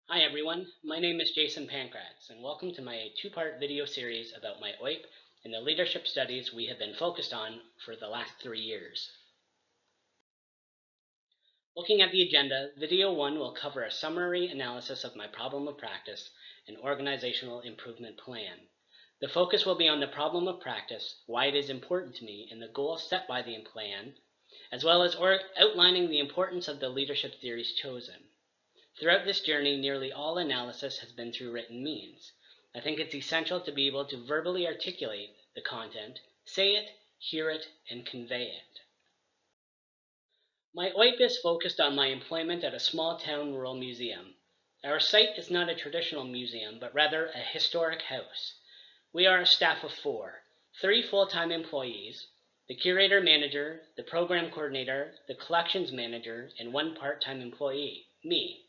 Hi everyone, my name is Jason Pankratz, and welcome to my two-part video series about my OIP and the leadership studies we have been focused on for the last 3 years. Looking at the agenda, video 1 will cover a summary analysis of my problem of practice and organizational improvement plan. The focus will be on the problem of practice, why it is important to me, and the goals set by the plan, as well as outlining the importance of the leadership theories chosen. Throughout this journey, nearly all analysis has been through written means. I think it's essential to be able to verbally articulate the content, say it, hear it, and convey it. My OIP is focused on my employment at a small town rural museum. Our site is not a traditional museum, but rather a historic house. We are a staff of 4, 3 full-time employees, the curator manager, the program coordinator, the collections manager, and 1 part-time employee, me.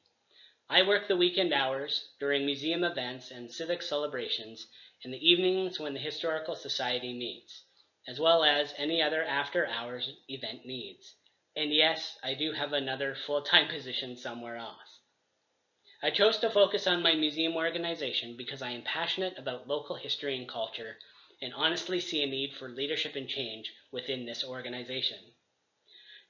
I work the weekend hours during museum events and civic celebrations in the evenings when the Historical Society meets, as well as any other after-hours event needs. And yes, I do have another full-time position somewhere else. I chose to focus on my museum organization because I am passionate about local history and culture and honestly see a need for leadership and change within this organization.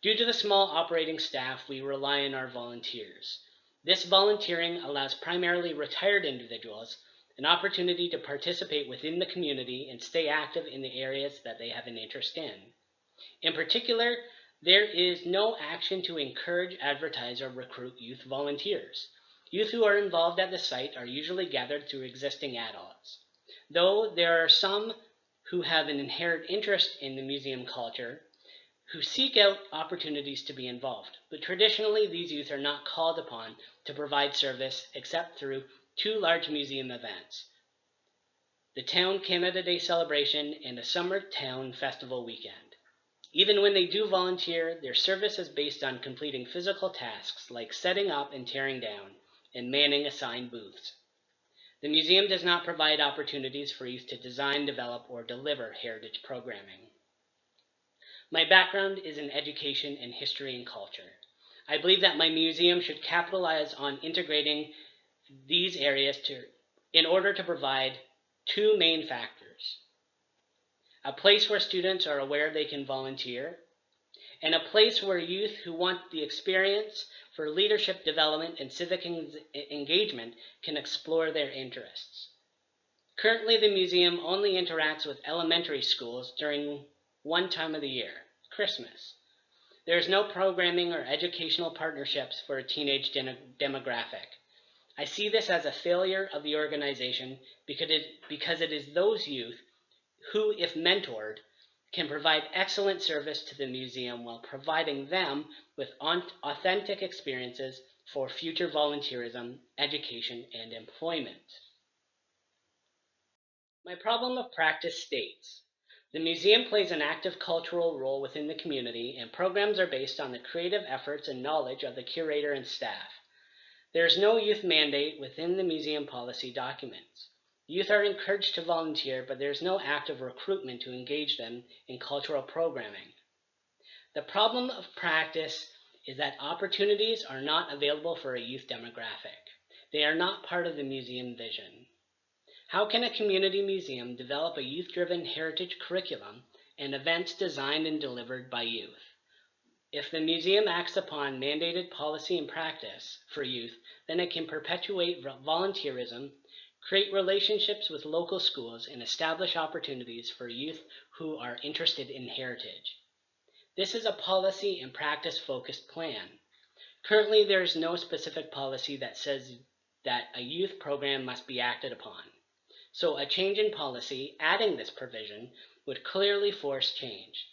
Due to the small operating staff, we rely on our volunteers. This volunteering allows primarily retired individuals an opportunity to participate within the community and stay active in the areas that they have an interest in. In particular, there is no action to encourage, advertise, or recruit youth volunteers. Youth who are involved at the site are usually gathered through existing adults. Though there are some who have an inherent interest in the museum culture, who seek out opportunities to be involved, but traditionally these youth are not called upon to provide service except through 2 large museum events, the Town Canada Day celebration and a Summer Town Festival weekend. Even when they do volunteer, their service is based on completing physical tasks like setting up and tearing down, and manning assigned booths. The museum does not provide opportunities for youth to design, develop, or deliver heritage programming. My background is in education and history and culture. I believe that my museum should capitalize on integrating these areas in order to provide 2 main factors: a place where students are aware they can volunteer, and a place where youth who want the experience for leadership development and civic engagement can explore their interests. Currently, the museum only interacts with elementary schools during one time of the year, Christmas. There is no programming or educational partnerships for a teenage demographic. I see this as a failure of the organization because it is those youth who, if mentored, can provide excellent service to the museum while providing them with authentic experiences for future volunteerism, education, and employment. My problem of practice states, the museum plays an active cultural role within the community, and programs are based on the creative efforts and knowledge of the curator and staff. There is no youth mandate within the museum policy documents. Youth are encouraged to volunteer, but there is no active recruitment to engage them in cultural programming. The problem of practice is that opportunities are not available for a youth demographic. They are not part of the museum vision. How can a community museum develop a youth-driven heritage curriculum and events designed and delivered by youth? If the museum acts upon mandated policy and practice for youth, then it can perpetuate volunteerism, create relationships with local schools, and establish opportunities for youth who are interested in heritage. This is a policy and practice-focused plan. Currently, there is no specific policy that says that a youth program must be acted upon. So a change in policy, adding this provision, would clearly force change.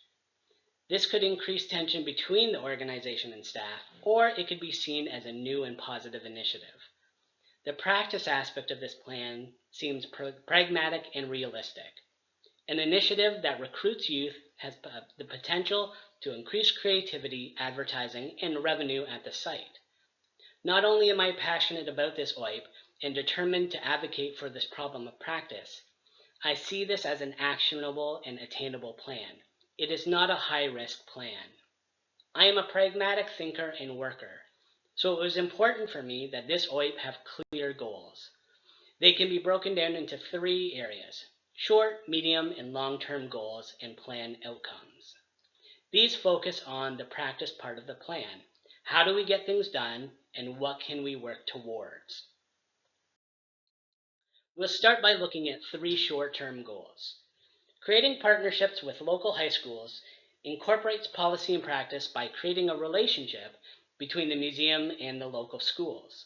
This could increase tension between the organization and staff, or it could be seen as a new and positive initiative. The practice aspect of this plan seems pragmatic and realistic. An initiative that recruits youth has the potential to increase creativity, advertising, and revenue at the site. Not only am I passionate about this OIP and determined to advocate for this problem of practice, I see this as an actionable and attainable plan. It is not a high-risk plan. I am a pragmatic thinker and worker. So it was important for me that this OIP have clear goals. They can be broken down into 3 areas: short, medium, and long-term goals and plan outcomes. These focus on the practice part of the plan. How do we get things done, and what can we work towards? We'll start by looking at 3 short-term goals. Creating partnerships with local high schools incorporates policy and practice by creating a relationship between the museum and the local schools.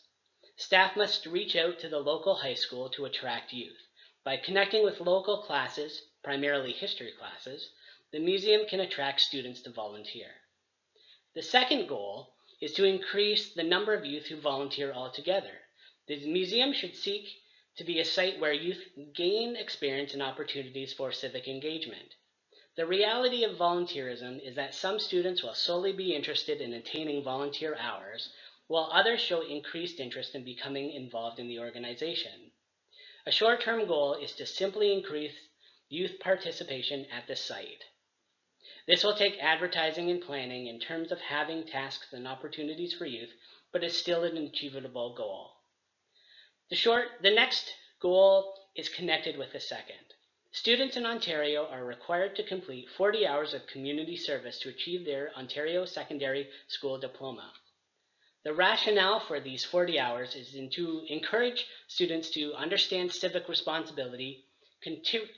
Staff must reach out to the local high school to attract youth. By connecting with local classes, primarily history classes, the museum can attract students to volunteer. The second goal is to increase the number of youth who volunteer altogether. The museum should seek to be a site where youth gain experience and opportunities for civic engagement. The reality of volunteerism is that some students will solely be interested in attaining volunteer hours, while others show increased interest in becoming involved in the organization. A short-term goal is to simply increase youth participation at the site. This will take advertising and planning in terms of having tasks and opportunities for youth, but is still an achievable goal. The next goal is connected with the second. Students in Ontario are required to complete 40 hours of community service to achieve their Ontario Secondary School Diploma. The rationale for these 40 hours is to encourage students to understand civic responsibility,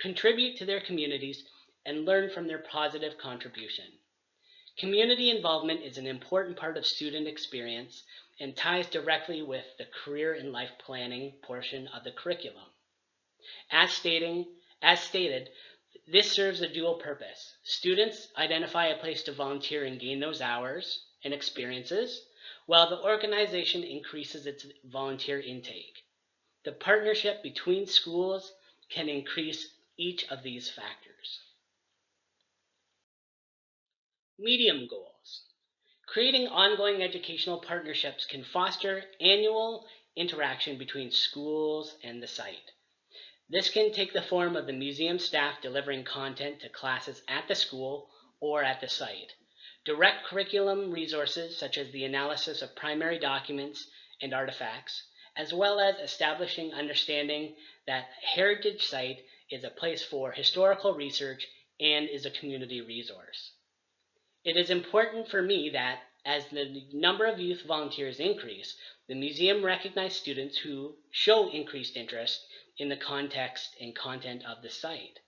contribute to their communities, and learn from their positive contribution. Community involvement is an important part of student experience and ties directly with the career and life planning portion of the curriculum. As stated, this serves a dual purpose. Students identify a place to volunteer and gain those hours and experiences, while the organization increases its volunteer intake. The partnership between schools can increase each of these factors. Medium goals. Creating ongoing educational partnerships can foster annual interaction between schools and the site. This can take the form of the museum staff delivering content to classes at the school or at the site. Direct curriculum resources such as the analysis of primary documents and artifacts, as well as establishing understanding that heritage site is a place for historical research and is a community resource. It is important for me that as the number of youth volunteers increase, the museum recognize students who show increased interest in the context and content of the site.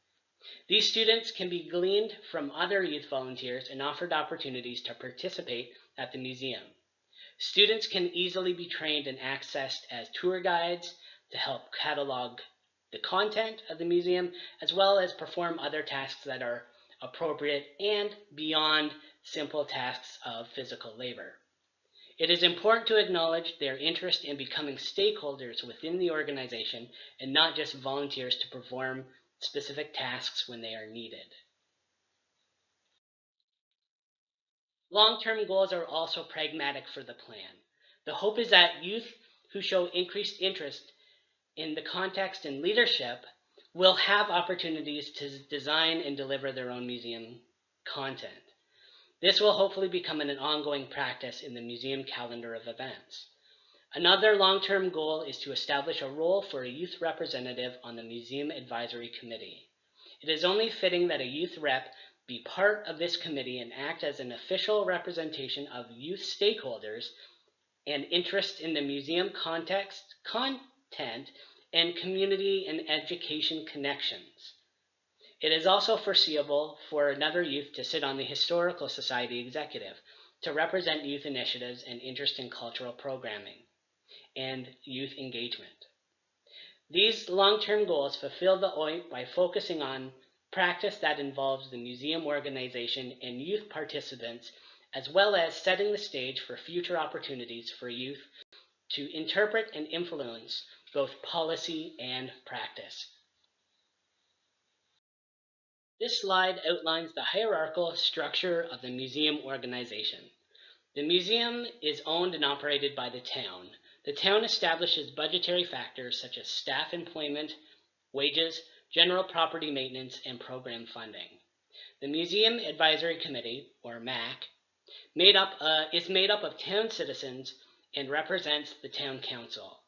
These students can be gleaned from other youth volunteers and offered opportunities to participate at the museum. Students can easily be trained and accessed as tour guides to help catalog the content of the museum, as well as perform other tasks that are appropriate and beyond simple tasks of physical labor. It is important to acknowledge their interest in becoming stakeholders within the organization and not just volunteers to perform specific tasks when they are needed. Long-term goals are also pragmatic for the plan. The hope is that youth who show increased interest in the context and leadership will have opportunities to design and deliver their own museum content. This will hopefully become an ongoing practice in the museum calendar of events. Another long-term goal is to establish a role for a youth representative on the Museum Advisory Committee. It is only fitting that a youth rep be part of this committee and act as an official representation of youth stakeholders and interest in the museum context, content, and community and education connections. It is also foreseeable for another youth to sit on the Historical Society executive to represent youth initiatives and interest in cultural programming and youth engagement. These long-term goals fulfill the OIP by focusing on practice that involves the museum organization and youth participants, as well as setting the stage for future opportunities for youth to interpret and influence both policy and practice. This slide outlines the hierarchical structure of the museum organization. The museum is owned and operated by the town. The town establishes budgetary factors such as staff employment, wages, general property maintenance, and program funding. The Museum Advisory Committee, or MAC, is made up of town citizens and represents the town council.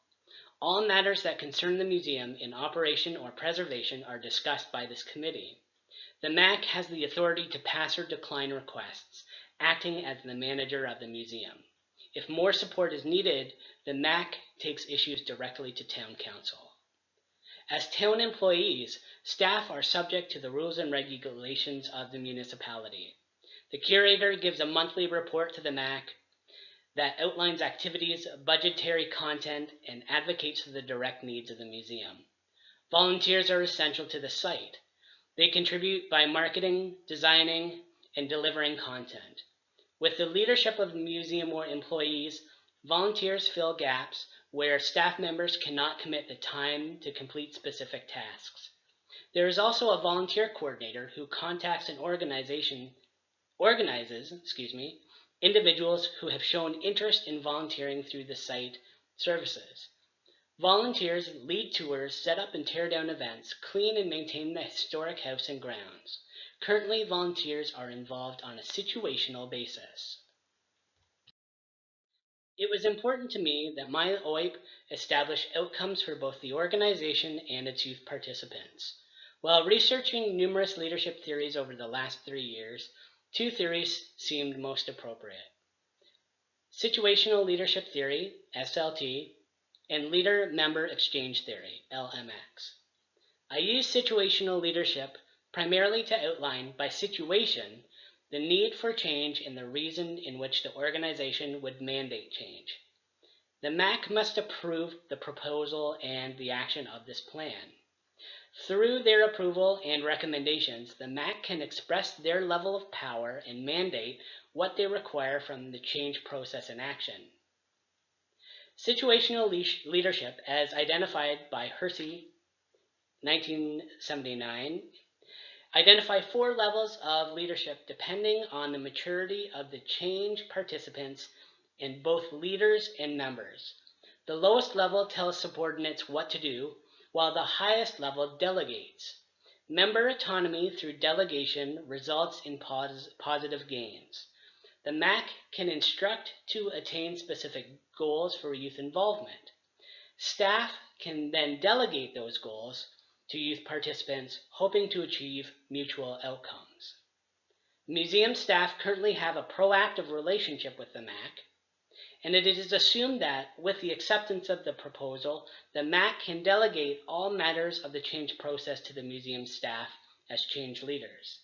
All matters that concern the museum in operation or preservation are discussed by this committee. The MAC has the authority to pass or decline requests, acting as the manager of the museum. If more support is needed, the MAC takes issues directly to town council. As town employees, staff are subject to the rules and regulations of the municipality. The curator gives a monthly report to the MAC that outlines activities, budgetary content, and advocates for the direct needs of the museum. Volunteers are essential to the site. They contribute by marketing, designing, and delivering content. With the leadership of museum or employees, volunteers fill gaps where staff members cannot commit the time to complete specific tasks. There is also a volunteer coordinator who contacts an organizes individuals who have shown interest in volunteering through the site services. Volunteers lead tours, set up and tear down events, clean and maintain the historic house and grounds. Currently, volunteers are involved on a situational basis. It was important to me that my OIP establish outcomes for both the organization and its youth participants. While researching numerous leadership theories over the last 3 years, 2 theories seemed most appropriate: situational leadership theory, SLT, and leader-member exchange theory, LMX. I use situational leadership primarily to outline, by situation, the need for change and the reason in which the organization would mandate change. The MAC must approve the proposal and the action of this plan. Through their approval and recommendations, the MAC can express their level of power and mandate what they require from the change process and action. Situational leadership, as identified by Hersey, 1979, identify 4 levels of leadership depending on the maturity of the change participants in both leaders and members. The lowest level tells subordinates what to do, while the highest level delegates. Member autonomy through delegation results in positive gains. The MAC can instruct to attain specific goals for youth involvement. Staff can then delegate those goals to youth participants, hoping to achieve mutual outcomes. Museum staff currently have a proactive relationship with the MAC, and it is assumed that, with the acceptance of the proposal, the MAC can delegate all matters of the change process to the museum staff as change leaders.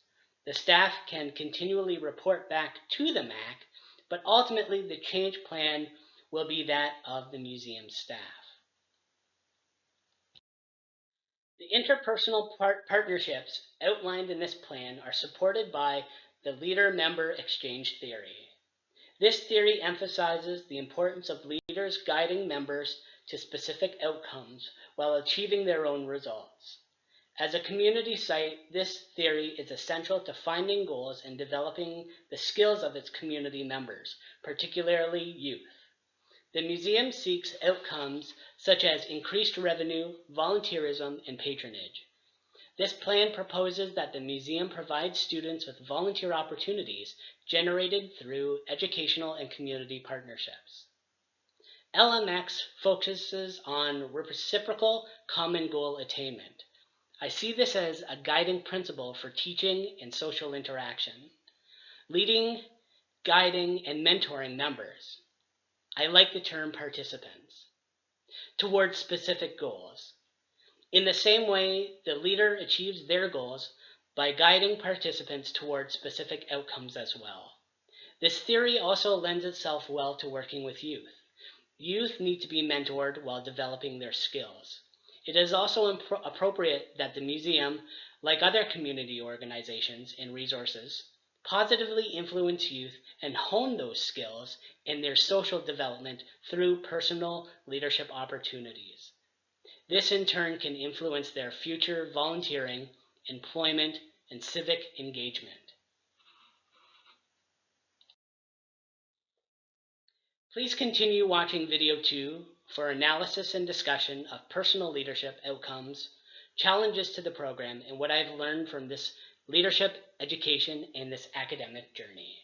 The staff can continually report back to the MAC, but ultimately the change plan will be that of the museum staff. The interpersonal partnerships outlined in this plan are supported by the leader-member exchange theory. This theory emphasizes the importance of leaders guiding members to specific outcomes while achieving their own results. As a community site, this theory is essential to finding goals and developing the skills of its community members, particularly youth. The museum seeks outcomes such as increased revenue, volunteerism, and patronage. This plan proposes that the museum provides students with volunteer opportunities generated through educational and community partnerships. LMX focuses on reciprocal common goal attainment. I see this as a guiding principle for teaching and social interaction, leading, guiding, and mentoring members. I like the term participants, towards specific goals. In the same way, the leader achieves their goals by guiding participants towards specific outcomes as well. This theory also lends itself well to working with youth. Youth need to be mentored while developing their skills. It is also appropriate that the museum, like other community organizations and resources, positively influence youth and hone those skills in their social development through personal leadership opportunities. This in turn can influence their future volunteering, employment, and civic engagement. Please continue watching video 2 for analysis and discussion of personal leadership outcomes, challenges to the program, and what I've learned from this leadership education and this academic journey.